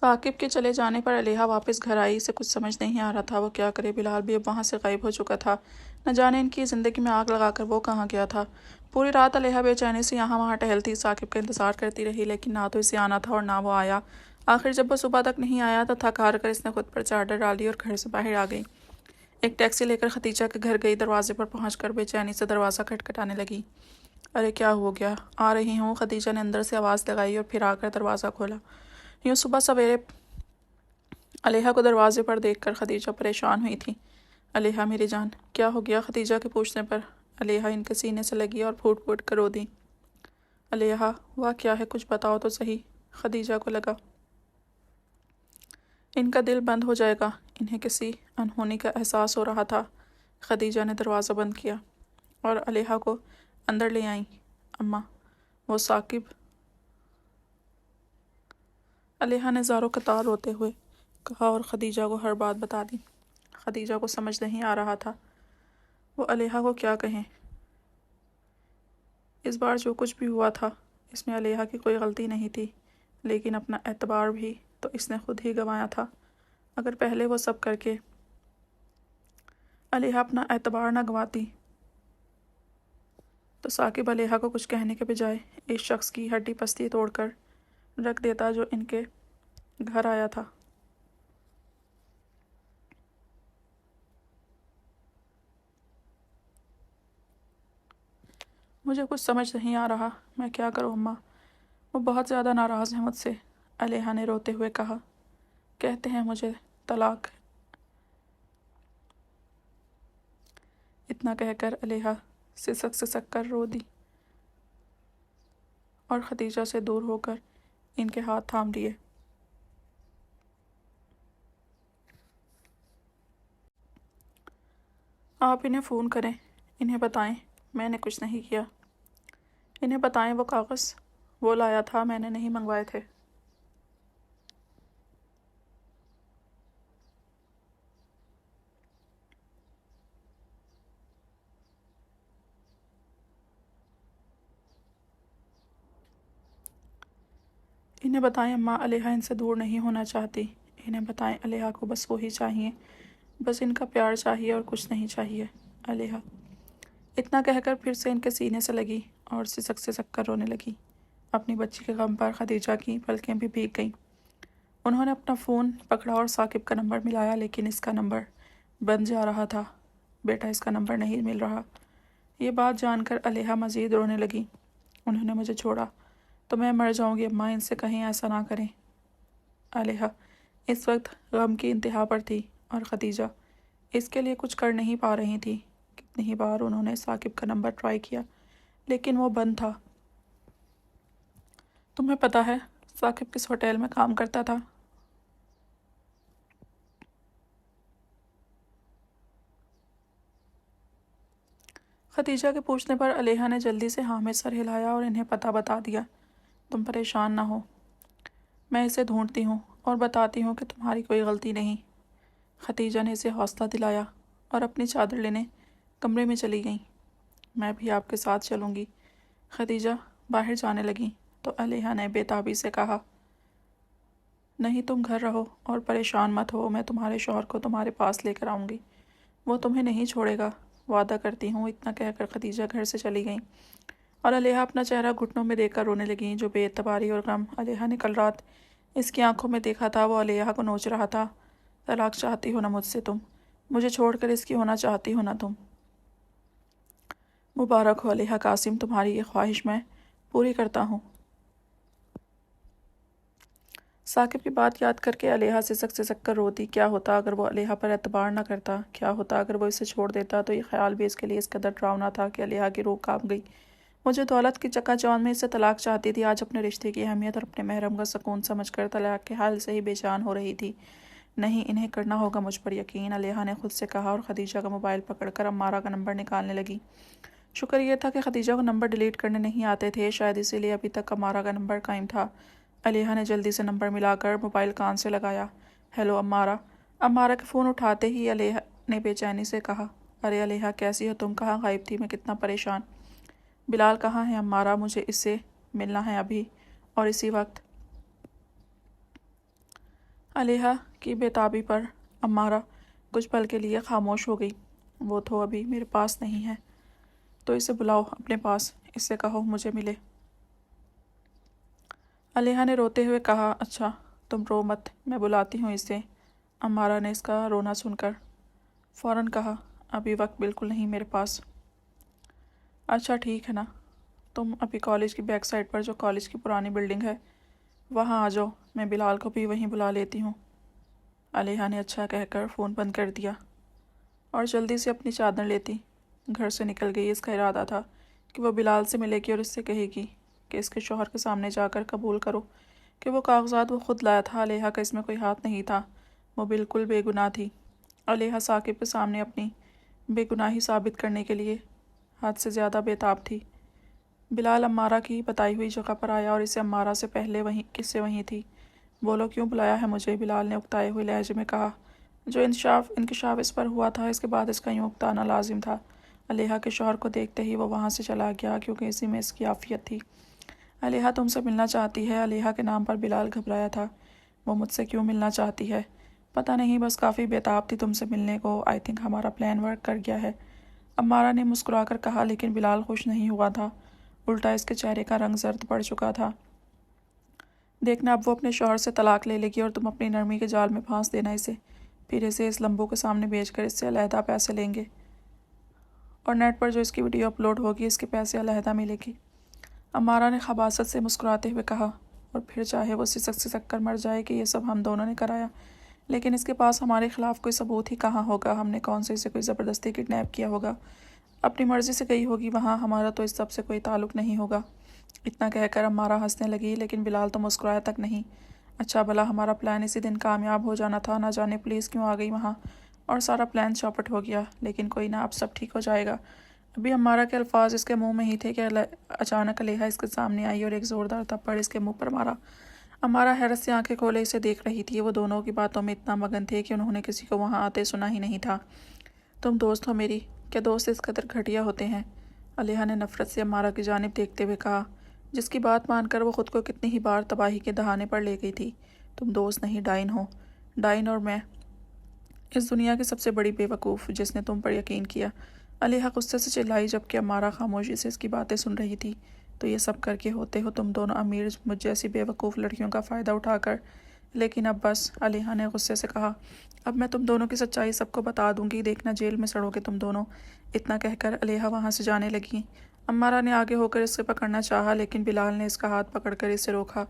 ثاقب کے چلے جانے پر علیحہ واپس گھر آئی۔ اسے کچھ سمجھ نہیں آ رہا تھا وہ کیا کرے۔ بلال بھی اب وہاں سے غائب ہو چکا تھا۔ نہ جانے ان کی زندگی میں آگ لگا کر وہ کہاں گیا تھا۔ پوری رات علیحہ بے چینی سے یہاں وہاں ٹہلتی، ثاقب کا انتظار کرتی رہی، لیکن نہ تو اسے آنا تھا اور نہ وہ آیا۔ آخر جب وہ صبح تک نہیں آیا تو تھک ہار کر اس نے خود پر چادر ڈالی اور گھر سے باہر آ گئی۔ ایک ٹیکسی لے کر ختیجہ کے گھر گئی۔ دروازے پر پہنچ کر بے چینی سے دروازہ کھٹکھٹانے لگی۔ ارے کیا ہو گیا؟ آ رہی ہوں، ختیجہ نے اندر سے آواز لگائی اور پھر آ کر دروازہ کھولا۔ یوں صبح سویرے علیحہ کو دروازے پر دیکھ کر ختیجہ پریشان ہوئی تھی۔ علیحہ میری جان، کیا ہو گیا؟ ختیجہ کے پوچھنے پر علیحہ ان کے سینے سے لگی اور پھوٹ پھوٹ کر رو دی۔ علیحہ، ہوا کیا ہے؟ کچھ بتاؤ تو صحیح۔ ختیجہ کو لگا ان کا دل بند ہو جائے گا۔ انہیں کسی انہونی کا احساس ہو رہا تھا۔ ختیجہ نے دروازہ بند کیا اور علیحہ کو اندر لے آئیں۔ اماں، وہ ثاقب؟ علیحہ نے زاروں قطار روتے ہوئے کہا اور ختیجہ کو ہر بات بتا دی۔ ختیجہ کو سمجھ نہیں آ رہا تھا وہ علیحہ کو کیا کہیں۔ اس بار جو کچھ بھی ہوا تھا اس میں علیحہ کی کوئی غلطی نہیں تھی، لیکن اپنا اعتبار بھی تو اس نے خود ہی گنوایا تھا۔ اگر پہلے وہ سب کر کے علیحہ اپنا اعتبار نہ گنواتی تو ثاقب علیحہ کو کچھ کہنے کے بجائے اس شخص کی ہڈی پستی توڑ کر رکھ دیتا جو ان کے گھر آیا تھا۔ مجھے کچھ سمجھ نہیں آ رہا، میں کیا کروں اماں؟ وہ بہت زیادہ ناراض ہیں مجھ سے، علیحہ نے روتے ہوئے کہا۔ کہتے ہیں مجھے طلاق۔ اتنا کہہ کر علیحہ سسک سسک کر رو دی اور ختیجہ سے دور ہو کر ان کے ہاتھ تھام لیے۔ آپ انہیں فون کریں، انہیں بتائیں میں نے کچھ نہیں کیا۔ انہیں بتائیں وہ کاغذ وہ لایا تھا، میں نے نہیں منگوائے تھے۔ انہیں بتائیں اماں علیحہ ان سے دور نہیں ہونا چاہتی۔ انہیں بتائیں علیحہ کو بس وہی چاہیے، بس ان کا پیار چاہیے اور کچھ نہیں چاہیے۔ علیحہ اتنا کہہ کر پھر سے ان کے سینے سے لگی اور سسک سسک کر رونے لگی۔ اپنی بچی کے غم پر ختیجہ کی پلکیں بھی بھیگ گئیں۔ انہوں نے اپنا فون پکڑا اور ثاقب کا نمبر ملایا، لیکن اس کا نمبر بند جا رہا تھا۔ بیٹا اس کا نمبر نہیں مل رہا۔ یہ بات جان کر علیحہ مزید رونے لگی۔ انہوں نے مجھے چھوڑا تو میں مر جاؤں گی اماں، ان سے کہیں ایسا نہ کریں۔ علیحہ اس وقت غم کی انتہا پر تھی اور ختیجہ اس کے لیے کچھ کر نہیں پا رہی تھی۔ کتنی ہی بار انہوں نے ثاقب کا نمبر ٹرائی کیا لیکن وہ بند تھا۔ تمہیں پتہ ہے ثاقب کس ہوٹل میں کام کرتا تھا؟ ختیجہ کے پوچھنے پر علیحہ نے جلدی سے ہاں میں سر ہلایا اور انہیں پتہ بتا دیا۔ تم پریشان نہ ہو، میں اسے ڈھونڈتی ہوں اور بتاتی ہوں کہ تمہاری کوئی غلطی نہیں۔ ختیجہ نے اسے حوصلہ دلایا اور اپنی چادر لینے کمرے میں چلی گئیں۔ میں بھی آپ کے ساتھ چلوں گی۔ ختیجہ باہر جانے لگیں تو علیحہ نے بے تابی سے کہا، نہیں تم گھر رہو اور پریشان مت ہو، میں تمہارے شوہر کو تمہارے پاس لے کر آؤں گی، وہ تمہیں نہیں چھوڑے گا، وعدہ کرتی ہوں۔ اتنا کہہ کر ختیجہ گھر سے چلی گئیں اور علیحہ اپنا چہرہ گھٹنوں میں دیکھ کر رونے لگیں۔ جو بے اعتباری اور غم علیحہ نے کل رات اس کی آنکھوں میں دیکھا تھا وہ علیحہ کو نوچ رہا تھا۔ طلاق چاہتی ہو نا مجھ سے تم؟ مجھے چھوڑ کر اس کی ہونا چاہتی ہو نا تم؟ مبارک ہو علیحہ قاسم، تمہاری یہ خواہش میں پوری کرتا ہوں۔ ثاقب کی بات یاد کر کے علیحہ سسک سسک کر روتی۔ کیا ہوتا اگر وہ علیحہ پر اعتبار نہ کرتا؟ کیا ہوتا اگر وہ اسے چھوڑ دیتا؟ تو یہ خیال بھی اس کے لیے اس قدر ڈراؤنا تھا کہ علیحہ کی روح کانپ گئی۔ وہ جو دولت کی چکا چوند میں اسے طلاق چاہتی تھی، آج اپنے رشتے کی اہمیت اور اپنے محرم کا سکون سمجھ کر طلاق کے حال سے ہی بے جان ہو رہی تھی۔ نہیں، انہیں کرنا ہوگا مجھ پر یقین، علیحہ نے خود سے کہا اور ختیجہ کا موبائل پکڑ کر عمارہ کا نمبر نکالنے لگی۔ شکر یہ تھا کہ ختیجہ کو نمبر ڈیلیٹ کرنے نہیں آتے تھے، شاید اسی لیے ابھی تک عمارہ کا نمبر قائم تھا۔ علیحہ نے جلدی سے نمبر ملا کر موبائل کان سے لگایا۔ ہیلو عمارہ۔ عمارہ کے فون اٹھاتے ہی علیحہ نے بے چینی سے کہا، ارے علیحہ کیسی ہو تم؟ کہاں غائب تھی؟ میں کتنا پریشان۔ بلال کہاں ہے عمارہ؟ مجھے اس سے ملنا ہے ابھی اور اسی وقت۔ علیحہ کی بےتابی پر عمارہ کچھ پل کے لیے خاموش ہو گئی۔ وہ تو ابھی میرے پاس نہیں ہے، تو اسے بلاؤ اپنے پاس، اس سے کہو مجھے ملے۔ علیحہ نے روتے ہوئے کہا، اچھا تم رو مت، میں بلاتی ہوں اسے۔ عمارہ نے اس کا رونا سن کر فوراً کہا، ابھی وقت بالکل نہیں میرے پاس۔ اچھا ٹھیک ہے نا، تم ابھی کالج کی بیک سائڈ پر جو کالج کی پرانی بلڈنگ ہے وہاں آ جاؤ، میں بلال کو بھی وہیں بلا لیتی ہوں۔ علیحہ نے اچھا کہہ کر فون بند کر دیا اور جلدی سے اپنی چادر لیتی گھر سے نکل گئی۔ اس کا ارادہ تھا کہ وہ بلال سے ملے گی اور اس سے کہے گی کہ اس کے شوہر کے سامنے جا کر قبول کرو کہ وہ کاغذات وہ خود لایا تھا، علیحہ کا اس میں کوئی ہاتھ نہیں تھا، وہ بالکل بے گناہ تھی۔ علیحہ ثاقب کے سامنے اپنی بے گناہی ثابت کرنے کے لیے حد سے زیادہ بےتاب تھی۔ بلال عمارہ کی بتائی ہوئی جگہ پر آیا اور اسے عمارہ سے پہلے وہیں تھی۔ بولو کیوں بلایا ہے مجھے؟ بلال نے اکتائے ہوئے لہجے میں کہا۔ جو انکشاف اس پر ہوا تھا، اس کے بعد اس کا یوں اکتانا لازم تھا۔ علیحہ کے شوہر کو دیکھتے ہی وہ وہاں سے چلا گیا، کیونکہ اسی میں اس کی عافیت تھی۔ علیحہ تم سے ملنا چاہتی ہے۔ علیحہ کے نام پر بلال گھبرایا تھا۔ وہ مجھ سے کیوں ملنا چاہتی ہے؟ پتہ نہیں، بس کافی بےتاب تھی تم سے ملنے کو۔ آئی تھنک ہمارا پلان ورک کر گیا ہے، عمارہ نے مسکرا کر کہا۔ لیکن بلال خوش نہیں ہوا تھا، الٹا اس کے چہرے کا رنگ زرد پڑ چکا تھا۔ دیکھنا اب وہ اپنے شوہر سے طلاق لے لے گی اور تم اپنی نرمی کے جال میں پھانس دینا اسے، پھر اسے اس لمبو کے سامنے بھیج کر اس سے علیحدہ پیسے لیں گے، اور نیٹ پر جو اس کی ویڈیو اپلوڈ ہوگی اس کے پیسے علیحدہ ملے گی۔ عمارہ نے خباثت سے مسکراتے ہوئے کہا، اور پھر چاہے وہ سسک کر مر جائے کہ یہ سب ہم دونوں نے کرایا، لیکن اس کے پاس ہمارے خلاف کوئی ثبوت ہی کہاں ہوگا؟ ہم نے کون سے اسے کوئی زبردستی کڈنیپ کیا ہوگا؟ اپنی مرضی سے گئی ہوگی وہاں، ہمارا تو اس سب سے کوئی تعلق نہیں ہوگا۔ اتنا کہہ کر عمارہ ہنسنے لگی، لیکن بلال تو مسکرایا تک نہیں۔ اچھا بھلا ہمارا پلان اسی دن کامیاب ہو جانا تھا، نہ جانے پولیس کیوں آ گئی وہاں اور سارا پلان چوپٹ ہو گیا۔ لیکن کوئی نہ، اب سب ٹھیک ہو جائے گا۔ ابھی عمارہ کے الفاظ اس کے منہ میں ہی تھے کہ اچانک علیحہ اس کے سامنے آئی اور ایک زوردار تھپڑ اس کے منہ پر مارا۔ عمارہ حیرت سے آنکھیں کھولے اسے دیکھ رہی تھی۔ وہ دونوں کی باتوں میں اتنا مگن تھے کہ انہوں نے کسی کو وہاں آتے سنا ہی نہیں تھا۔ تم دوست ہو میری؟ کیا دوست اس قدر گھٹیا ہوتے ہیں؟ علیحہ نے نفرت سے عمارہ کی جانب دیکھتے ہوئے کہا، جس کی بات مان کر وہ خود کو کتنی ہی بار تباہی کے دہانے پر لے گئی تھی۔ تم دوست نہیں، ڈائن ہو۔ ڈائن اور میں اس دنیا کی سب سے بڑی بے وقوف جس نے تم پر یقین کیا۔ علیحہ غصے سے چلائی، جبکہ عمارہ خاموشی سے اس کی باتیں سن رہی تھی۔ تو یہ سب کر کے ہوتے ہو تم دونوں امیر مجھ جیسی بے وقوف لڑکیوں کا فائدہ اٹھا کر۔ لیکن اب بس، علیحہ نے غصے سے کہا، اب میں تم دونوں کی سچائی سب کو بتا دوں گی، دیکھنا جیل میں سڑو گے تم دونوں۔ اتنا کہہ کر علیحہ وہاں سے جانے لگی۔ عمارہ نے آگے ہو کر اسے پکڑنا چاہا، لیکن بلال نے اس کا ہاتھ پکڑ کر اسے روکا۔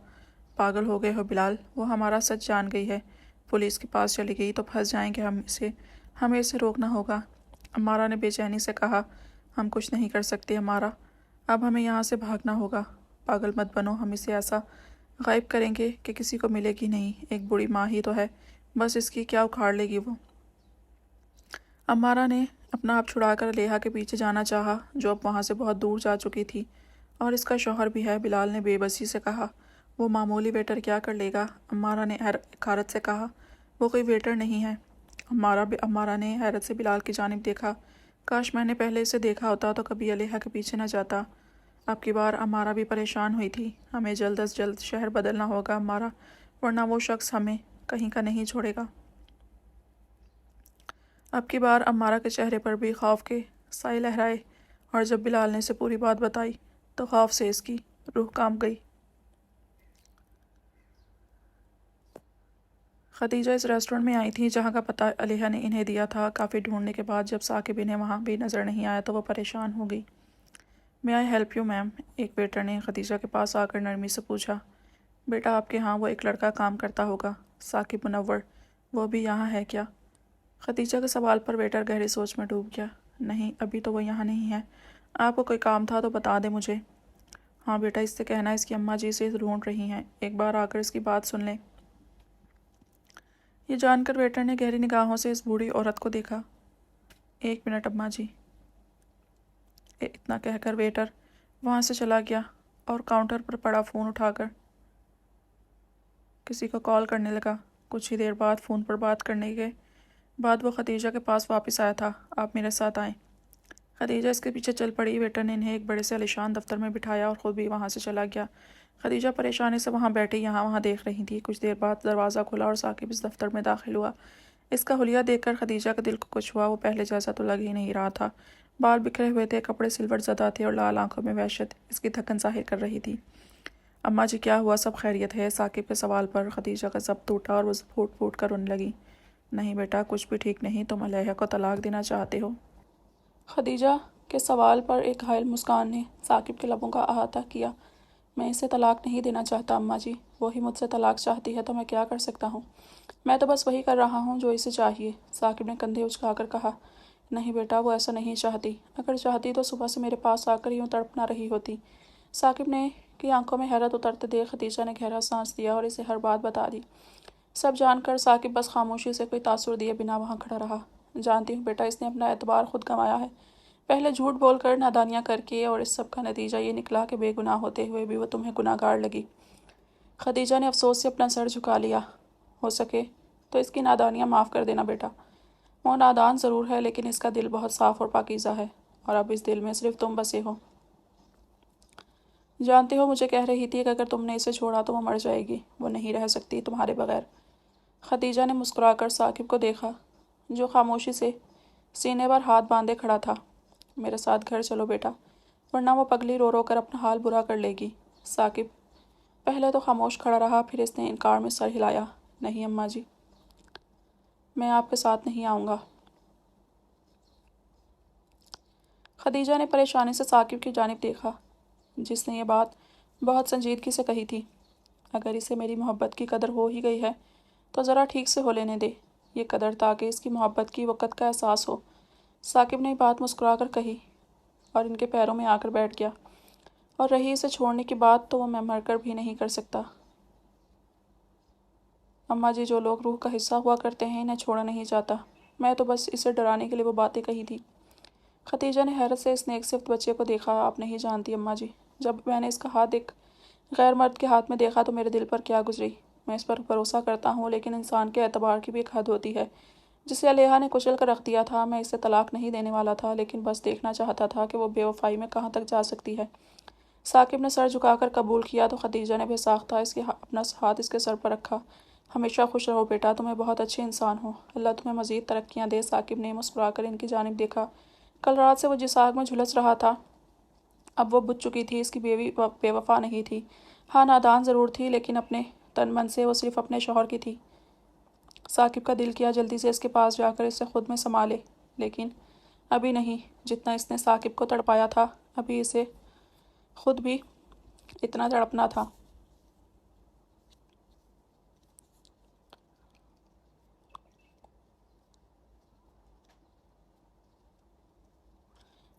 پاگل ہو گئے ہو بلال، وہ ہمارا سچ جان گئی ہے، پولیس کے پاس چلی گئی تو پھنس جائیں گے ہمیں اسے روکنا ہوگا۔ عمارہ نے بے چینی سے کہا، ہم کچھ نہیں کر سکتے عمارہ، اب ہمیں یہاں سے بھاگنا ہوگا۔ پاگل مت بنو، ہم اسے ایسا غائب کریں گے کہ کسی کو ملے گی نہیں۔ ایک بڑی ماں ہی تو ہے، بس اس کی کیا اکھاڑ لے گی وہ۔ عمارہ نے اپنا آپ چھڑا کر علیحہ کے پیچھے جانا چاہا، جو اب وہاں سے بہت دور جا چکی تھی، اور اس کا شوہر بھی ہے۔ بلال نے بے بسی سے کہا، وہ معمولی ویٹر کیا کر لے گا؟ عمارہ نے حقارت سے کہا، وہ کوئی ویٹر نہیں ہے۔ عمارہ نے حیرت سے بلال کی جانب دیکھا، کاش میں نے پہلے اسے دیکھا ہوتا تو کبھی علیحہ کے پیچھے نہ جاتا۔ اب کی بار عمارہ بھی پریشان ہوئی تھی۔ ہمیں جلد از جلد شہر بدلنا ہوگا عمارہ، ورنہ وہ شخص ہمیں کہیں کا نہیں چھوڑے گا۔ اب کی بار عمارہ کے چہرے پر بھی خوف کے سائے لہرائے، اور جب بلال نے اسے پوری بات بتائی تو خوف سے اس کی روح کانپ گئی۔ خدیجہ اس ریسٹورنٹ میں آئی تھی جہاں کا پتہ علیحہ نے انہیں دیا تھا۔ کافی ڈھونڈنے کے بعد جب ثاقب انہیں وہاں بھی نظر نہیں آیا تو وہ پریشان ہو گئی۔ میں آئی ہیلپ یو میم؟ ایک ویٹر نے خدیجہ کے پاس آ کر نرمی سے پوچھا۔ بیٹا آپ کے ہاں وہ ایک لڑکا کام کرتا ہوگا، ثاقب منور، وہ بھی یہاں ہے کیا؟ خدیجہ کے سوال پر ویٹر گہری سوچ میں ڈوب گیا۔ نہیں، ابھی تو وہ یہاں نہیں ہے۔ آپ کو کوئی کام تھا تو بتا دیں مجھے۔ ہاں بیٹا، اس سے کہنا اس کی اماں جی سے ڈھونڈ رہی ہیں، ایک بار آ کر اس کی بات سن لیں۔ یہ جان کر ویٹر نے گہری نگاہوں سے اس بوڑھی عورت کو دیکھا۔ ایک منٹ اماں جی، اتنا کہہ کر ویٹر وہاں سے چلا گیا اور کاؤنٹر پر پڑا فون اٹھا کر کسی کو کال کرنے لگا۔ کچھ ہی دیر بعد فون پر بات کرنے کے بعد وہ خدیجہ کے پاس واپس آیا تھا۔ آپ میرے ساتھ آئیں۔ خدیجہ اس کے پیچھے چل پڑی۔ ویٹر نے انہیں ایک بڑے سے عالیشان دفتر میں بٹھایا اور خود بھی وہاں سے چلا گیا۔ خدیجہ پریشانی سے وہاں بیٹھی یہاں وہاں دیکھ رہی تھی۔ کچھ دیر بعد دروازہ کھلا اور ثاقب اس دفتر میں داخل ہوا۔ اس کا حلیہ دیکھ کر خدیجہ کا دل کو کچھ ہوا۔ وہ پہلے جیسا تو لگ ہی نہیں رہا تھا۔ بال بکھرے ہوئے تھے، کپڑے سلوٹ زدہ تھے اور لال آنکھوں میں وحشت اس کی تھکن ظاہر کر رہی تھی۔ اماں جی کیا ہوا، سب خیریت ہے؟ ثاقب کے سوال پر خدیجہ کا ضبط ٹوٹا اور وہ پھوٹ پھوٹ کر رونے لگی۔ نہیں بیٹا، کچھ بھی ٹھیک نہیں، تم علیحہ کو طلاق دینا چاہتے ہو؟ خدیجہ کے سوال پر ایک گھائل مسکان نے ثاقب کے لبوں کا احاطہ کیا۔ میں اسے طلاق نہیں دینا چاہتا اماں جی، وہی مجھ سے طلاق چاہتی ہے تو میں کیا کر سکتا ہوں؟ میں تو بس وہی کر رہا ہوں جو اسے چاہیے، ثاقب نے کندھے اچکا کر کہا۔ نہیں بیٹا، وہ ایسا نہیں چاہتی، اگر چاہتی تو صبح سے میرے پاس آ کر یوں تڑپ نہ رہی ہوتی۔ ثاقب نے کی آنکھوں میں حیرت اترتے دیکھ خدیجہ نے گہرا سانس لیا اور اسے ہر بات بتا دی۔ سب جان کر ثاقب بس خاموشی سے کوئی تاثر دیے بنا وہاں کھڑا رہا۔ جانتی ہوں بیٹا، اس نے اپنا اعتبار خود گنوایا ہے، پہلے جھوٹ بول کر، نادانیاں کر کے، اور اس سب کا نتیجہ یہ نکلا کہ بے گناہ ہوتے ہوئے بھی وہ تمہیں گناہ گار لگی۔ خدیجہ نے افسوس سے اپنا سر جھکا لیا۔ ہو سکے تو اس کی نادانیاں معاف کر دینا بیٹا۔ وہ نادان ضرور ہے لیکن اس کا دل بہت صاف اور پاکیزہ ہے، اور اب اس دل میں صرف تم بسے ہو۔ جانتے ہو، مجھے کہہ رہی تھی کہ اگر تم نے اسے چھوڑا تو وہ مر جائے گی، وہ نہیں رہ سکتی تمہارے بغیر۔ خدیجہ نے مسکرا کر ثاقب کو دیکھا جو خاموشی سے سینے پر ہاتھ باندھے کھڑا تھا۔ میرے ساتھ گھر چلو بیٹا، ورنہ وہ پگلی رو رو کر اپنا حال برا کر لے گی۔ ثاقب پہلے تو خاموش کھڑا رہا، پھر اس نے انکار میں سر ہلایا۔ نہیں اماں جی، میں آپ کے ساتھ نہیں آؤں گا۔ خدیجہ نے پریشانی سے ثاقب کی جانب دیکھا جس نے یہ بات بہت سنجیدگی سے کہی تھی۔ اگر اسے میری محبت کی قدر ہو ہی گئی ہے تو ذرا ٹھیک سے ہو لینے دے یہ قدر، تاکہ اس کی محبت کی وقت کا احساس ہو۔ ثاقب نے یہ بات مسکرا کر کہی اور ان کے پیروں میں آ کر بیٹھ گیا۔ اور رہی اسے چھوڑنے کی بات تو وہ میں مر کر بھی نہیں کر سکتا۔ اماں جی، جو لوگ روح کا حصہ ہوا کرتے ہیں انہیں چھوڑا نہیں جاتا، میں تو بس اسے ڈرانے کے لیے وہ باتیں کہی تھی۔ خدیجہ نے حیرت سے اس نیک صفت بچے کو دیکھا۔ آپ نہیں جانتی اماں جی، جب میں نے اس کا ہاتھ ایک غیر مرد کے ہاتھ میں دیکھا تو میرے دل پر کیا گزری۔ میں اس پر بھروسہ کرتا ہوں لیکن انسان کے اعتبار کی بھی ایک حد ہوتی ہے۔ جسے علیحہ نے کچل کر رکھ دیا تھا، میں اسے طلاق نہیں دینے والا تھا لیکن بس دیکھنا چاہتا تھا کہ وہ بے وفائی میں کہاں تک جا سکتی ہے۔ ثاقب نے سر جھکا کر قبول کیا تو خدیجہ نے بے ساختہ اپنا ہاتھ اس کے سر پر رکھا۔ ہمیشہ خوش رہو بیٹا، تمہیں بہت اچھے انسان ہو، اللہ تمہیں مزید ترقیاں دے۔ ثاقب نے مسکرا کر ان کی جانب دیکھا۔ کل رات سے وہ جس آگ میں جھلس رہا تھا اب وہ بجھ چکی تھی۔ اس کی بیوی بے وفا نہیں تھی، ہاں نادان ضرور تھی، لیکن اپنے تن من سے وہ صرف اپنے شوہر کی تھی۔ ثاقب کا دل کیا جلدی سے اس کے پاس جا کر اسے خود میں سما لے، لیکن ابھی نہیں۔ جتنا اس نے ثاقب کو تڑپایا تھا ابھی اسے خود بھی اتنا تڑپنا تھا۔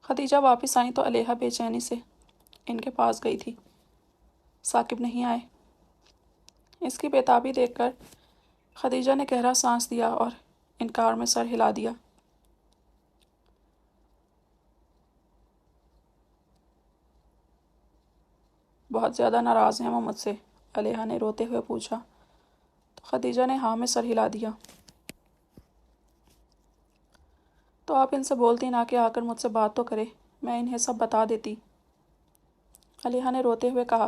خدیجہ واپس آئیں تو علیحہ بے چینی سے ان کے پاس گئی تھی۔ ثاقب نہیں آئے۔ اس کی بےتابی دیکھ کر خدیجہ نے گہرا سانس لیا اور انکار میں سر ہلا دیا۔ بہت زیادہ ناراض ہیں وہ مجھ سے؟ علیحہ نے روتے ہوئے پوچھا تو خدیجہ نے ہاں میں سر ہلا دیا۔ تو آپ ان سے بولتی نہ کہ آ کر مجھ سے بات تو کرے، میں انہیں سب بتا دیتی، علیحہ نے روتے ہوئے کہا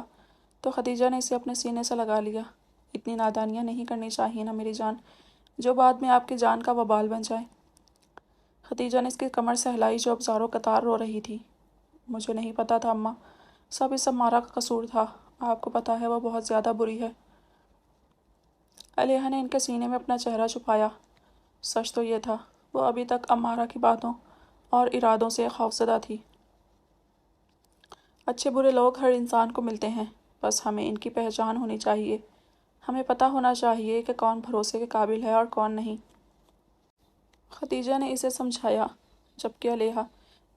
تو خدیجہ نے اسے اپنے سینے سے لگا لیا۔ اتنی نادانیاں نہیں کرنی چاہیے نا میری جان، جو بعد میں آپ کی جان کا وبال بن جائے۔ خدیجہ نے اس کی کمر سے ہلائی جو اب زاروں قطار رو رہی تھی۔ مجھے نہیں پتا تھا اماں، سب اس امارہ کا قصور تھا، آپ کو پتا ہے وہ بہت زیادہ بری ہے۔ علیحہ نے ان کے سینے میں اپنا چہرہ چھپایا۔ سچ تو یہ تھا، وہ ابھی تک امارہ کی باتوں اور ارادوں سے خوفزدہ تھی۔ اچھے برے لوگ ہر انسان کو ملتے ہیں، بس ہمیں ان کی پہچان ہونی چاہیے، ہمیں پتہ ہونا چاہیے کہ کون بھروسے کے قابل ہے اور کون نہیں۔ خدیجہ نے اسے سمجھایا، جبکہ علیحہ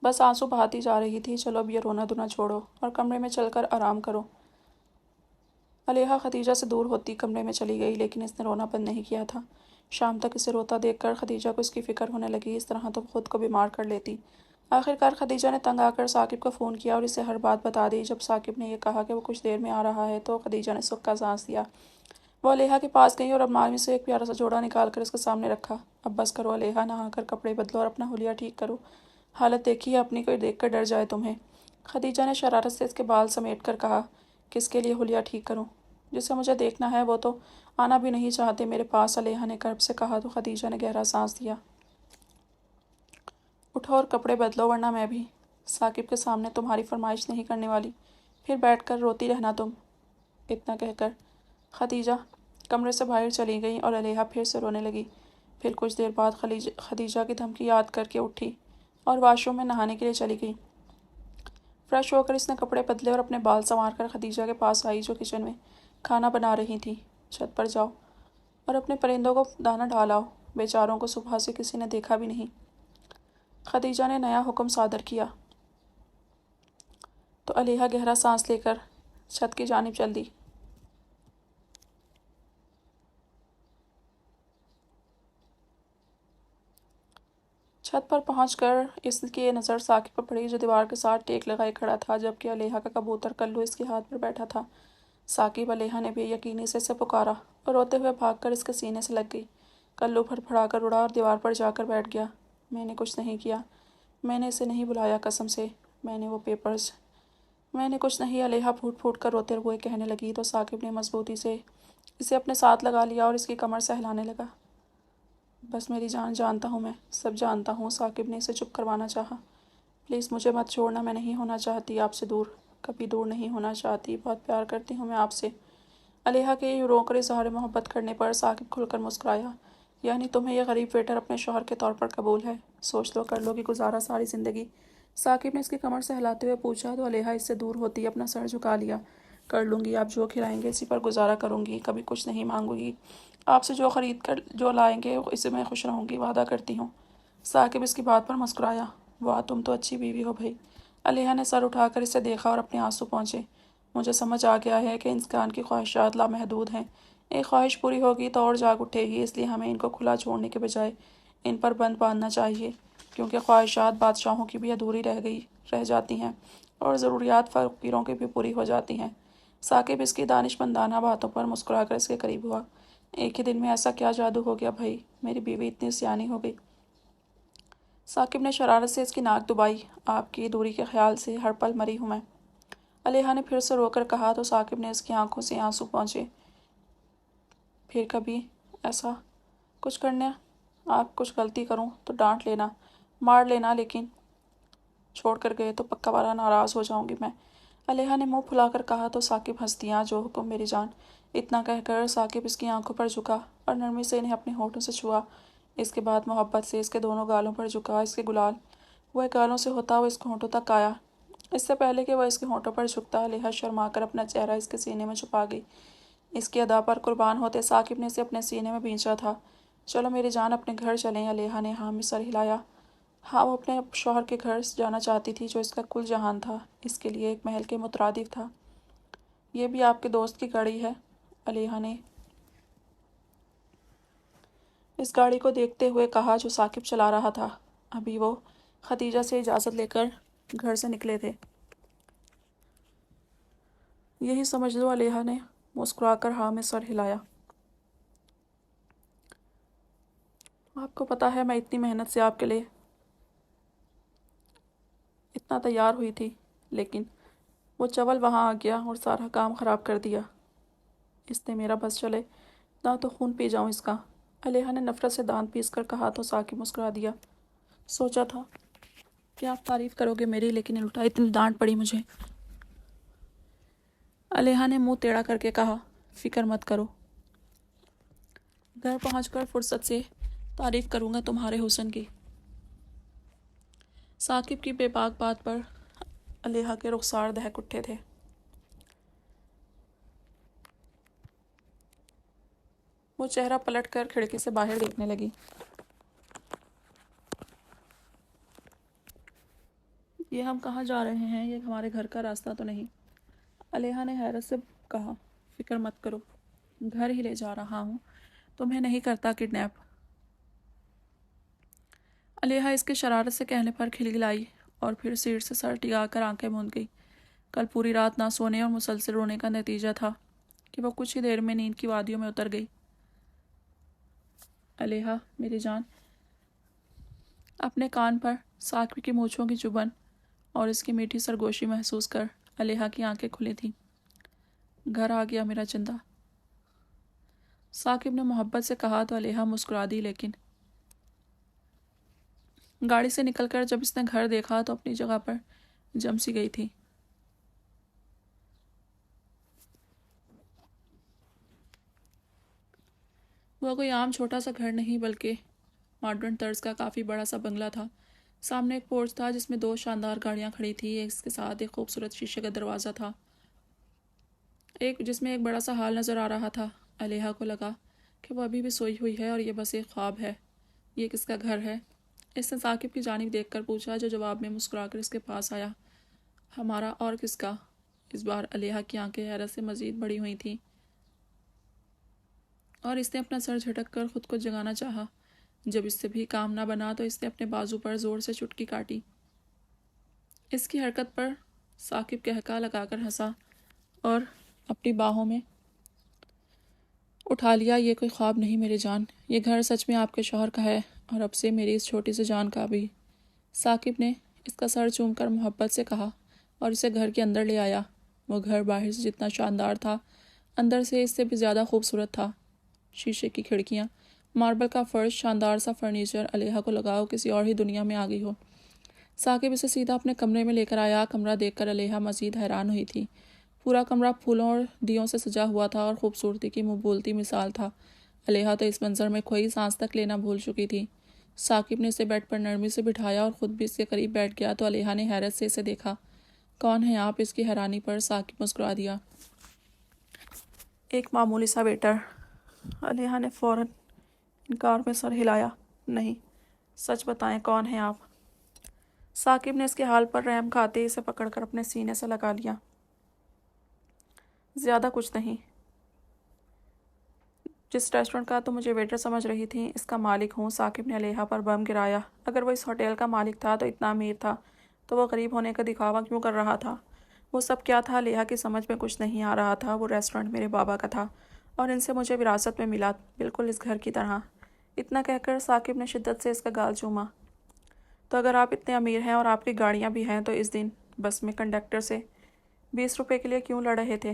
بس آنسو بہاتی جا رہی تھی۔ چلو اب یہ رونا دھونا چھوڑو اور کمرے میں چل کر آرام کرو۔ علیحہ خدیجہ سے دور ہوتی کمرے میں چلی گئی لیکن اس نے رونا بند نہیں کیا تھا۔ شام تک اسے روتا دیکھ کر خدیجہ کو اس کی فکر ہونے لگی، اس طرح تو خود کو بیمار کر لیتی۔ آخرکار خدیجہ نے تنگ آ کر ثاقب کو فون کیا اور اسے ہر بات بتا دی۔ جب ثاقب نے یہ کہا کہ وہ کچھ دیر میں آ رہا ہے تو خدیجہ نے سکھ کا سانس لیا۔ وہ علیحہ کے پاس گئی اور الماری سے ایک پیارا سا جوڑا نکال کر اس کے سامنے رکھا۔ اب بس کرو علیحہ، نہا کر کپڑے بدلو اور اپنا حلیہ ٹھیک کرو، حالت دیکھی ہے اپنی، کوئی دیکھ کر ڈر جائے تمہیں۔ خدیجہ نے شرارت سے اس کے بال سمیٹ کر کہا۔ کس کے لیے حلیہ ٹھیک کروں؟ جسے مجھے دیکھنا ہے وہ تو آنا بھی نہیں چاہتے میرے پاس، علیحہ نے کرب سے کہا تو خدیجہ نے گہرا سانس دیا۔ اٹھو اور کپڑے بدلو ورنہ میں بھی ثاقب کے سامنے تمہاری فرمائش نہیں کرنے والی، پھر بیٹھ کر روتی رہنا تم۔ اتنا کہہ کر خدیجہ کمرے سے باہر چلی گئی اور علیحہ پھر سے رونے لگی۔ پھر کچھ دیر بعد خدیجہ کی دھمکی یاد کر کے اٹھی اور واش روم میں نہانے کے لیے چلی گئی۔ فریش ہو کر اس نے کپڑے بدلے اور اپنے بال سنوار کر خدیجہ کے پاس آئی جو کچن میں کھانا بنا رہی تھی۔ چھت پر جاؤ اور اپنے پرندوں کو دانہ ڈالاؤ، بیچاروں کو صبح سے کسی نے دیکھا بھی نہیں۔ خدیجہ نے نیا حکم صادر کیا تو علیحہ گہرا سانس لے کر چھت کی جانب چل دی۔ چھت پر پہنچ کر اس کی نظر ثاقب پر پڑی جو دیوار کے ساتھ ٹیک لگائے کھڑا تھا، جبکہ علیحہ کا کبوتر کلو اس کے ہاتھ پر بیٹھا تھا۔ ثاقب، علیحہ نے بے یقینی سے اسے پکارا اور روتے ہوئے بھاگ کر اس کے سینے سے لگ گئی۔ کلو پھڑ پھڑا کر اڑا اور دیوار پر جا کر بیٹھ گیا۔ میں نے کچھ نہیں کیا، میں نے اسے نہیں بلایا، قسم سے، میں نے وہ پیپرز، میں نے کچھ نہیں، علیحہ پھوٹ پھوٹ کر روتے ہوئے کہنے لگی تو ثاقب نے مضبوطی سے اسے اپنے ساتھ لگا لیا اور اس کی کمر سے ہلانے لگا۔ بس میری جان، جانتا ہوں، میں سب جانتا ہوں۔ ثاقب نے اسے چپ کروانا چاہا۔ پلیز مجھے مت چھوڑنا، میں نہیں ہونا چاہتی آپ سے دور، کبھی دور نہیں ہونا چاہتی، بہت پیار کرتی ہوں میں آپ سے۔ علیحہ کے یوں رو کر اظہار محبت کرنے پر ثاقب کھل کر مسکرایا۔ یعنی تمہیں یہ غریب ویٹر اپنے شوہر کے طور پر قبول ہے؟ سوچ لو، کر لو گی گزارا ساری زندگی؟ ثاقب نے اس کی کمر سے ہلاتے ہوئے پوچھا تو علیحہ اس سے دور ہوتی اپنا سر جھکا لیا۔ کر لوں گی، آپ جو کھلائیں گے اسی پر گزارا کروں گی، کبھی کچھ نہیں مانگوں گی آپ سے، جو خرید کر جو لائیں گے اسے میں خوش رہوں گی، وعدہ کرتی ہوں۔ ثاقب اس کی بات پر مسکرایا۔ واہ، تم تو اچھی بیوی ہو بھائی۔ علیحہ نے سر اٹھا کر اسے دیکھا اور اپنے آنسو پہنچے۔ مجھے سمجھ آ گیا ہے کہ انسان کی خواہشات لامحدود ہیں، ایک خواہش پوری ہوگی تو اور جاگ اٹھے گی، اس لیے ہمیں ان کو کھلا چھوڑنے کے بجائے ان پر بند باندھنا چاہیے، کیونکہ خواہشات بادشاہوں کی بھی ادھوری رہ جاتی ہیں اور ضروریات فقیروں کی بھی پوری ہو جاتی ہیں۔ ثاقب اس کی دانش مندانہ باتوں پر مسکرا کر اس کے قریب ہوا۔ ایک ہی دن میں ایسا کیا جادو ہو گیا بھائی، میری بیوی اتنی سیانی ہو گئی؟ ثاقب نے شرارت سے اس کی ناک دبائی۔ آپ کی دوری کے خیال سے ہر پل مری ہوں میں، علیحہ نے پھر سے رو کر کہا تو ثاقب نے اس کی آنکھوں سے آنسو پہنچے۔ پھر کبھی ایسا کچھ کرنا، آپ کچھ غلطی کروں تو ڈانٹ لینا، مار لینا، لیکن چھوڑ کر گئے تو پکا والا ناراض ہو جاؤں گی میں، علیحہ نے منہ پھلا کر کہا تو ثاقب ہنس دیا۔ جو حکم میری جان۔ اتنا کہہ کر ثاقب اس کی آنکھوں پر جھکا اور نرمی سے انہیں اپنے ہونٹوں سے چھوا۔ اس کے بعد محبت سے اس کے دونوں گالوں پر جھکا، اس کے گلال وہ گالوں سے ہوتا وہ اس کے ہونٹوں تک آیا۔ اس سے پہلے کہ وہ اس کے ہونٹوں پر جھکتا، علیحہ شرما کر اپنا چہرہ اس کے سینے میں چھپا گئی۔ اس کی ادا پر قربان ہوتے ثاقب نے اسے اپنے سینے میں بھینچا تھا۔ چلو میری جان، اپنے گھر چلیں، علیحہ نے ہاں میں سر ہلایا۔ ہاں، وہ اپنے شوہر کے گھر جانا چاہتی تھی جو اس کا کل جہان تھا، اس کے لیے ایک محل کے مترادف تھا۔ یہ بھی آپ کے دوست کی گاڑی ہے؟ علیحہ نے اس گاڑی کو دیکھتے ہوئے کہا جو ثاقب چلا رہا تھا۔ ابھی وہ خدیجہ سے اجازت لے کر گھر سے نکلے تھے۔ یہی سمجھ لو، علیحہ نے مسکرا کر ہاں میں سر ہلایا۔ آپ کو پتہ ہے میں اتنی محنت سے آپ کے لیے اتنا تیار ہوئی تھی، لیکن وہ چول وہاں آ گیا اور سارا کام خراب کر دیا۔ اس نے میرا بس چلے نہ تو خون پی جاؤں اس کا، علیحہ نے نفرت سے دانت پیس کر کہا تو ثاقب مسکرا دیا۔ سوچا تھا کہ آپ تعریف کرو گے میری، لیکن الٹا اتنی ڈانٹ پڑی مجھے، علیحہ نے منہ ٹیڑھا کر کے کہا۔ فکر مت کرو، گھر پہنچ کر فرصت سے تعریف کروں گا تمہارے حسن کی۔ ثاقب کی بے باک بات پر علیحہ کے رخسار دہک اٹھے تھے۔ وہ چہرہ پلٹ کر کھڑکی سے باہر دیکھنے لگی۔ یہ ہم کہاں جا رہے ہیں؟ یہ ہمارے گھر کا راستہ تو نہیں، علیحہ نے حیرت سے کہا۔ فکر مت کرو، گھر ہی لے جا رہا ہوں، تمہیں نہیں کرتا کڈنیپ۔ علیحہ اس کے شرارت سے کہنے پر کھلکھلائی اور پھر سیٹ سے سر ٹکا کر آنکھیں موند گئی۔ کل پوری رات نہ سونے اور مسلسل رونے کا نتیجہ تھا کہ وہ کچھ ہی دیر میں نیند کی وادیوں میں اتر گئی۔ علیحہ میری جان، اپنے کان پر ثاقب کی مونچھوں کی چبھن اور اس کی میٹھی سرگوشی محسوس کر علیحہ کی آنکھیں کھلی تھیں۔ گھر آ گیا میرا چندہ، ثاقب نے محبت سے کہا تو علیحا مسکرا دی، لیکن گاڑی سے نکل کر جب اس نے گھر دیکھا تو اپنی جگہ پر جم سی گئی تھی۔ وہ کوئی عام چھوٹا سا گھر نہیں بلکہ ماڈرن طرز کا کافی بڑا سا بنگلہ تھا۔ سامنے ایک پورچ تھا جس میں 2 شاندار گاڑیاں کھڑی تھی، اس کے ساتھ ایک خوبصورت شیشے کا دروازہ تھا جس میں ایک بڑا سا ہال نظر آ رہا تھا۔ علیحا کو لگا کہ وہ ابھی بھی سوئی ہوئی ہے اور یہ بس ایک خواب ہے۔ یہ کس کا گھر ہے؟ اس نے ثاقب کی جانب دیکھ کر پوچھا، جو جواب میں مسکرا کر اس کے پاس آیا۔ ہمارا اور کس کا؟ اس بار علیحا کی آنکھیں حیرت سے مزید بڑی ہوئی تھیں اور اس نے اپنا سر جھٹک کر خود کو جگانا چاہا۔ جب اس سے بھی کام نہ بنا تو اس نے اپنے بازو پر زور سے چٹکی کاٹی۔ اس کی حرکت پر ثاقب قہقہ لگا کر ہنسا اور اپنی باہوں میں اٹھا لیا۔ یہ کوئی خواب نہیں میری جان، یہ گھر سچ میں آپ کے شوہر کا ہے اور اب سے میری اس چھوٹی سی جان کا بھی۔ ثاقب نے اس کا سر چوم کر محبت سے کہا اور اسے گھر کے اندر لے آیا۔ وہ گھر باہر سے جتنا شاندار تھا، اندر سے اس سے بھی زیادہ خوبصورت تھا۔ شیشے کی کھڑکیاں، ماربل کا فرش، شاندار سا فرنیچر، علیحا کو لگا وہ کسی اور ہی دنیا میں آ گئی ہو۔ ثاقب اسے سیدھا اپنے کمرے میں لے کر آیا۔ کمرہ دیکھ کر علیحا مزید حیران ہوئی تھی۔ پورا کمرہ پھولوں اور دیوں سے سجا ہوا تھا اور خوبصورتی کی منہ بولتی مثال تھا۔ علیحا تو اس منظر میں کھوئی سانس تک لینا بھول چکی تھی۔ ثاقب نے اسے بیڈ پر نرمی سے بٹھایا اور خود بھی اس کے قریب بیٹھ گیا تو علیحا نے حیرت سے اسے دیکھا۔ کون ہیں آپ؟ اس کی حیرانی پر ثاقب مسکرا دیا۔ ایک معمولی سا ویٹر۔ علیحا نے فوراً انکار میں سر ہلایا۔ نہیں، سچ بتائیں کون ہیں آپ؟ ثاقب نے اس کے حال پر رحم کھاتے اسے پکڑ کر اپنے سینے سے لگا لیا۔ زیادہ کچھ نہیں، جس ریسٹورنٹ کا تم مجھے ویٹر سمجھ رہی تھی اس کا مالک ہوں۔ ثاقب نے علیحا پر بم گرایا۔ اگر وہ اس ہوٹل کا مالک تھا تو اتنا امیر تھا تو وہ غریب ہونے کا دکھاوا کیوں کر رہا تھا؟ وہ سب کیا تھا؟ علیحا کی سمجھ میں کچھ نہیں آ رہا تھا۔ وہ ریسٹورنٹ میرے بابا کا تھا اور ان سے مجھے وراثت میں ملا، بالکل اس گھر کی طرح۔ اتنا کہہ کر ثاقب نے شدت سے اس کا گال چوما۔ تو اگر آپ اتنے امیر ہیں اور آپ کی گاڑیاں بھی ہیں تو اس دن بس میں کنڈکٹر سے 20 روپے کے لیے کیوں لڑ رہے تھے؟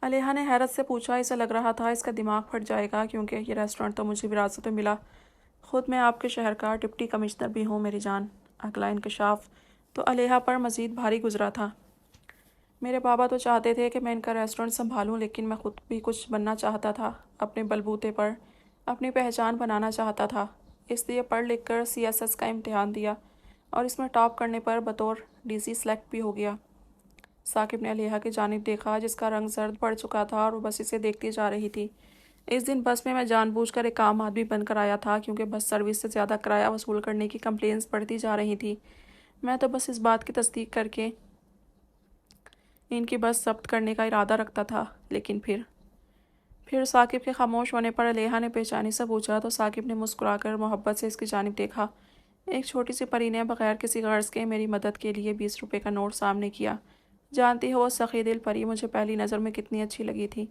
علیحا نے حیرت سے پوچھا۔ اسے لگ رہا تھا اس کا دماغ پھٹ جائے گا، کیونکہ یہ ریسٹورنٹ تو مجھے وراثت میں ملا۔ خود میں آپ کے شہر کا ڈپٹی کمشنر بھی ہوں میری جان۔ اگلا انکشاف تو علیحا پر مزید بھاری گزرا تھا۔ میرے بابا تو چاہتے تھے کہ میں ان کا ریسٹورنٹ سنبھالوں، لیکن میں خود بھی کچھ بننا چاہتا تھا، اپنے بلبوتے پر اپنی پہچان بنانا چاہتا تھا۔ اس لیے پڑھ لکھ کر CSS کا امتحان دیا اور اس میں ٹاپ کرنے پر بطور DC سلیکٹ بھی ہو گیا۔ ثاقب نے علیحا کی جانب دیکھا جس کا رنگ زرد پڑ چکا تھا اور وہ بس اسے دیکھتی جا رہی تھی۔ اس دن بس میں جان بوجھ کر ایک عام آدمی بن کر آیا تھا، کیونکہ بس سروس سے زیادہ کرایہ وصول کرنے کی کمپلینس بڑھتی جا رہی تھی۔ میں تو بس اس بات کی تصدیق کر کے ان کی بس ضبط کرنے کا ارادہ رکھتا تھا، لیکن پھر ثاقب کے خاموش ہونے پر علیحا نے بےچینی سے پوچھا تو ثاقب نے مسکرا کر محبت سے اس کی جانب دیکھا۔ ایک چھوٹی سی پری نے بغیر کسی غرض کے میری مدد کے لیے 20 روپے کا نوٹ سامنے کیا۔ جانتی ہو وہ سخی دل پری مجھے پہلی نظر میں کتنی اچھی لگی تھی۔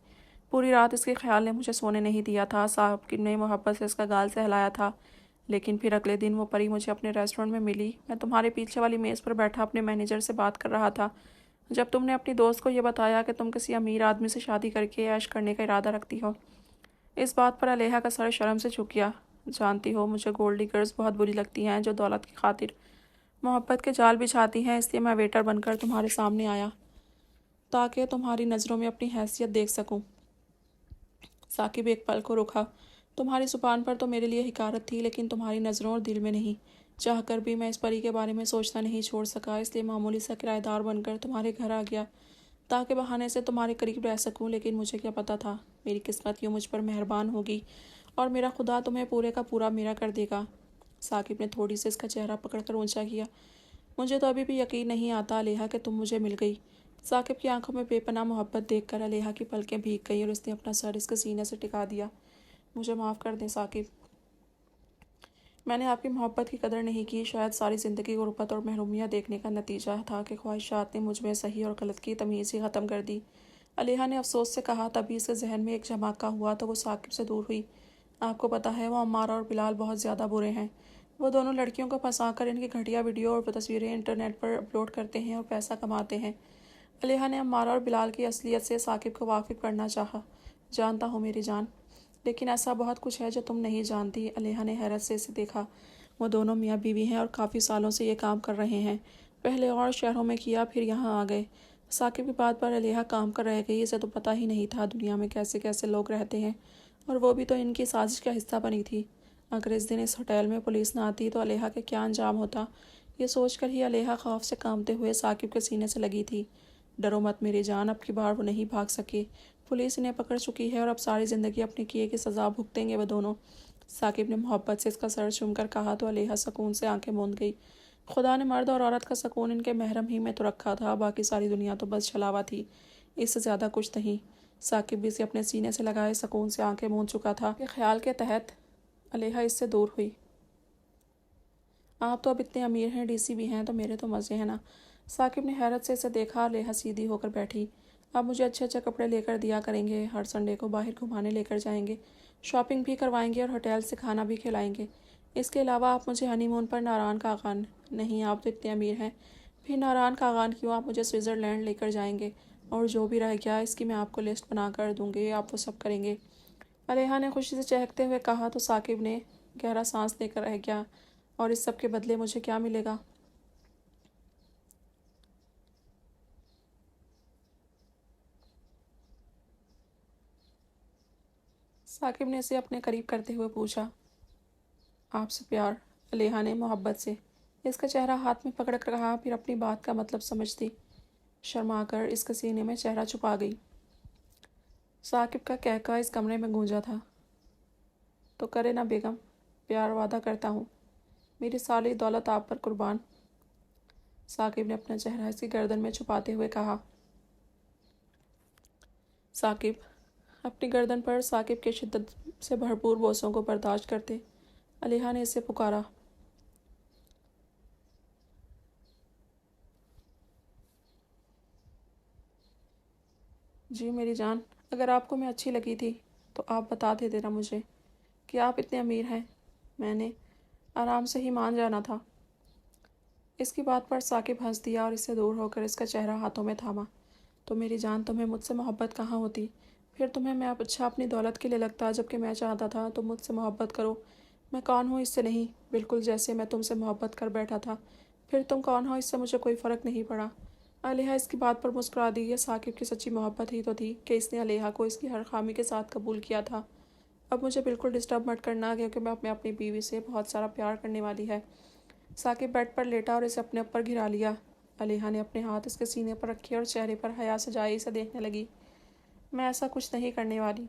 پوری رات اس کے خیال نے مجھے سونے نہیں دیا تھا۔ ثاقب نے محبت سے اس کا گال سہلایا تھا، لیکن پھر اگلے دن وہ پری مجھے اپنے ریسٹورنٹ میں ملی۔ میں تمہارے پیچھے والی میز پر بیٹھا اپنے مینیجر سے بات کر رہا تھا جب تم نے اپنی دوست کو یہ بتایا کہ تم کسی امیر آدمی سے شادی کر کے عیش کرنے کا ارادہ رکھتی ہو۔ اس بات پر علیحا کا سر شرم سے جھک گیا۔ جانتی ہو مجھے گولڈ ڈگرز بہت بری لگتی ہیں، جو دولت کی خاطر محبت کے جال بچھاتی ہیں۔ اس لیے میں ویٹر بن کر تمہارے سامنے آیا تاکہ تمہاری نظروں میں اپنی حیثیت دیکھ سکوں۔ ثاقب ایک پل کو رکا۔ تمہاری زبان پر تو میرے لیے حقارت تھی، لیکن تمہاری نظروں اور دل میں نہیں۔ چاہ کر بھی میں اس پری کے بارے میں سوچنا نہیں چھوڑ سکا، اس لیے معمولی سا کرایہ دار بن کر تمہارے گھر آ گیا تاکہ بہانے سے تمہارے قریب رہ سکوں۔ لیکن مجھے کیا پتا تھا میری قسمت یوں مجھ پر مہربان ہوگی اور میرا خدا تمہیں پورے کا پورا میرا کر دے گا۔ ثاقب نے تھوڑی سی اس کا چہرہ پکڑ کر اونچا کیا۔ مجھے تو ابھی بھی یقین نہیں آتا علیحا کہ تم مجھے مل گئی۔ ثاقب کی آنکھوں میں بے پناہ محبت دیکھ کر علیحا کی پلکیں بھیگ گئیں اور اس نے اپنا سر اس کے سینے سے ٹکا دیا۔ مجھے معاف کر دیں ثاقب، میں نے آپ کی محبت کی قدر نہیں کی۔ شاید ساری زندگی غربت اور محرومیت دیکھنے کا نتیجہ تھا کہ خواہشات نے مجھ میں صحیح اور غلط کی تمیز ہی ختم کر دی، علیحا نے افسوس سے کہا۔ تبھی اس کے ذہن میں ایک جھماکہ ہوا تو وہ ثاقب سے دور ہوئی۔ آپ کو پتہ ہے وہ عمارہ اور بلال بہت زیادہ برے ہیں۔ وہ دونوں لڑکیوں کو پھنسا کر ان کی گھٹیا ویڈیو اور تصویریں انٹرنیٹ پر اپلوڈ کرتے ہیں اور پیسہ کماتے ہیں۔ علیحہ نے عمارہ اور بلال کی اصلیت سے ثاقب کو واقف کرنا چاہا۔ جانتا ہوں میری جان، لیکن ایسا بہت کچھ ہے جو تم نہیں جانتی۔ علیحہ نے حیرت سے اسے دیکھا۔ وہ دونوں میاں بیوی ہیں اور کافی سالوں سے یہ کام کر رہے ہیں۔ پہلے اور شہروں میں کیا، پھر یہاں آ گئے۔ ثاقب کی بات پر علیحہ کام کر رہ گئی۔ اسے تو پتہ ہی نہیں تھا دنیا میں کیسے کیسے لوگ رہتے ہیں، اور وہ بھی تو ان کی سازش کا حصہ بنی تھی۔ اگر اس دن اس ہوٹل میں پولیس نہ آتی تو علیحہ کا کیا انجام ہوتا، یہ سوچ کر ہی علیحہ خوف سے کانپتے ہوئے ثاقب کے سینے سے لگی تھی۔ ڈرو مت میری جان، اب کی بار وہ نہیں بھاگ سکے۔ پولیس انہیں پکڑ چکی ہے اور اب ساری زندگی اپنے کیے کی سزا بھگتیں گے وہ دونوں۔ ثاقب نے محبت سے اس کا سر چوم کر کہا تو علیحہ سکون سے آنکھیں موند گئی۔ خدا نے مرد اور عورت کا سکون ان کے محرم ہی میں تو رکھا تھا، باقی ساری دنیا تو بس چھلاوا تھی، اس سے زیادہ کچھ نہیں۔ ثاقب بھی اسے اپنے سینے سے لگائے سکون سے آنکھیں موند چکا تھا کہ خیال کے تحت علیحہ اس سے دور ہوئی۔ آپ تو اب اتنے امیر ہیں، ڈی سی بھی ہیں، تو میرے تو مزے ہیں نا۔ ثاقب نے حیرت سے اسے دیکھا۔ علیحہ سیدھی ہو کر بیٹھی۔ آپ مجھے اچھے اچھے کپڑے لے کر دیا کریں گے، ہر سنڈے کو باہر گھمانے لے کر جائیں گے، شاپنگ بھی کروائیں گے اور ہوٹل سے کھانا بھی کھلائیں گے۔ اس کے علاوہ آپ مجھے ہنی مون پر ناران کاغان نہیں، آپ تو اتنے امیر ہیں، پھر ناران کاغان کیوں، آپ مجھے سوئٹزرلینڈ لے کر جائیں گے، اور جو بھی رہ گیا اس کی میں آپ کو لسٹ بنا کر دوں گی، آپ وہ سب کریں گے۔ علیحہ نے خوشی سے چہکتے ہوئے کہا تو ثاقب نے گہرا سانس لے کر رہ گیا، اور اس سب کے بدلے مجھے کیا ملے گا؟ ثاقب نے اسے اپنے قریب کرتے ہوئے پوچھا۔ آپ سے پیار، علیحہ نے محبت سے اس کا چہرہ ہاتھ میں پکڑ کر کہا، پھر اپنی بات کا مطلب سمجھتی شرما کر اس کے سینے میں چہرہ چھپا گئی۔ ثاقب کا کہکہ اس کمرے میں گونجا تھا۔ تو کرے نا بیگم، پیار، وعدہ کرتا ہوں، میری ساری دولت آپ پر قربان۔ ثاقب نے اپنا چہرہ اس کی گردن میں چھپاتے ہوئے کہا۔ ثاقب اپنی گردن پر ثاقب کے شدت سے بھرپور بوسوں کو برداشت کرتے علیحہ نے اسے پکارا۔ جی میری جان، اگر آپ کو میں اچھی لگی تھی تو آپ بتا دے دینا مجھے کہ آپ اتنے امیر ہیں، میں نے آرام سے ہی مان جانا تھا۔ اس کی بات پر ثاقب ہنس دیا اور اس سے دور ہو کر اس کا چہرہ ہاتھوں میں تھاما۔ تو میری جان، تمہیں مجھ سے محبت کہاں ہوتی؟ پھر تمہیں میں اچھا اپنی دولت کے لیے لگتا، جبکہ میں چاہتا تھا تم مجھ سے محبت کرو۔ میں کون ہوں اس سے نہیں، بالکل جیسے میں تم سے محبت کر بیٹھا تھا، پھر تم کون ہو اس سے مجھے کوئی فرق نہیں پڑا۔ علیحہ اس کی بات پر مسکرا دی۔ یہ ثاقب کی سچی محبت ہی تو تھی کہ اس نے علیحہ کو اس کی ہر خامی کے ساتھ قبول کیا تھا۔ اب مجھے بالکل ڈسٹرب مت کرنا، کیونکہ میں اپنی بیوی سے بہت سارا پیار کرنے والی ہے۔ ثاقب بیڈ پر لیٹا اور اسے اپنے اوپر گھرا لیا۔ علیحہ نے اپنے ہاتھ اس کے سینے پر رکھے اور چہرے پر حیا سجائے اسے دیکھنے لگی۔ میں ایسا کچھ نہیں کرنے والی۔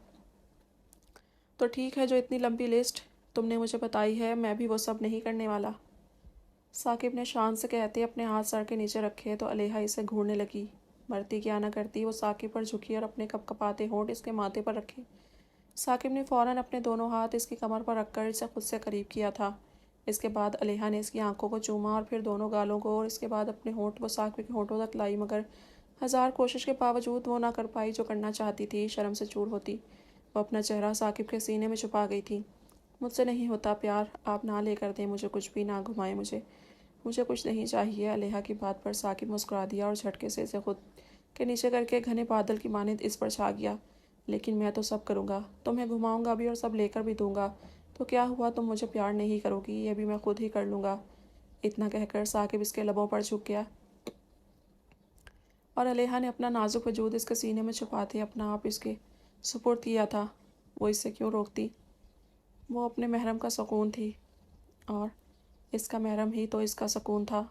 تو ٹھیک ہے، جو اتنی لمبی لسٹ تم نے مجھے بتائی ہے، میں بھی وہ سب نہیں کرنے والا۔ ثاقب نے شان سے کہتے اپنے ہاتھ سر کے نیچے رکھے تو علیحہ اسے گھورنے لگی۔ مرتی کیا نہ کرتی، وہ ثاقب پر جھکی اور اپنے کپ کپاتے ہونٹ اس کے ماتھے پر رکھے۔ ثاقب نے فوراً اپنے دونوں ہاتھ اس کی کمر پر رکھ کر اسے خود سے قریب کیا تھا۔ اس کے بعد علیحہ نے اس کی آنکھوں کو چوما اور پھر دونوں گالوں کو، اور اس کے بعد اپنے ہونٹ وہ ثاقب کے ہونٹوں تک لائی، مگر ہزار کوشش کے باوجود وہ نہ کر پائی جو کرنا چاہتی تھی۔ شرم سے چور ہوتی وہ اپنا چہرہ ثاقب کے سینے میں چھپا گئی تھی۔ مجھ سے نہیں ہوتا پیار، آپ نہ لے کر دیں مجھے کچھ بھی، نہ گھمائیں مجھے کچھ نہیں چاہیے۔ علیحہ کی بات پر ثاقب مسکرا دیا اور جھٹکے سے اسے خود کے نیچے کر کے گھنے بادل کی مانند اس پر چھا گیا۔ لیکن میں تو سب کروں گا، تمہیں گھماؤں گا بھی اور سب لے کر بھی دوں گا، تو کیا ہوا تم مجھے پیار نہیں کرو گی؟ یہ بھی میں خود ہی کر لوں گا۔ اتنا کہہ کر ثاقب اس کے لبوں پر جھک گیا اور علیحہ نے اپنا نازک وجود اس کے سینے میں چھپاتے اپنا آپ اس کے سپرد کیا تھا۔ وہ اس سے کیوں روکتی؟ وہ اپنے محرم کا سکون تھی، اور اس کا محرم ہی تو اس کا سکون تھا۔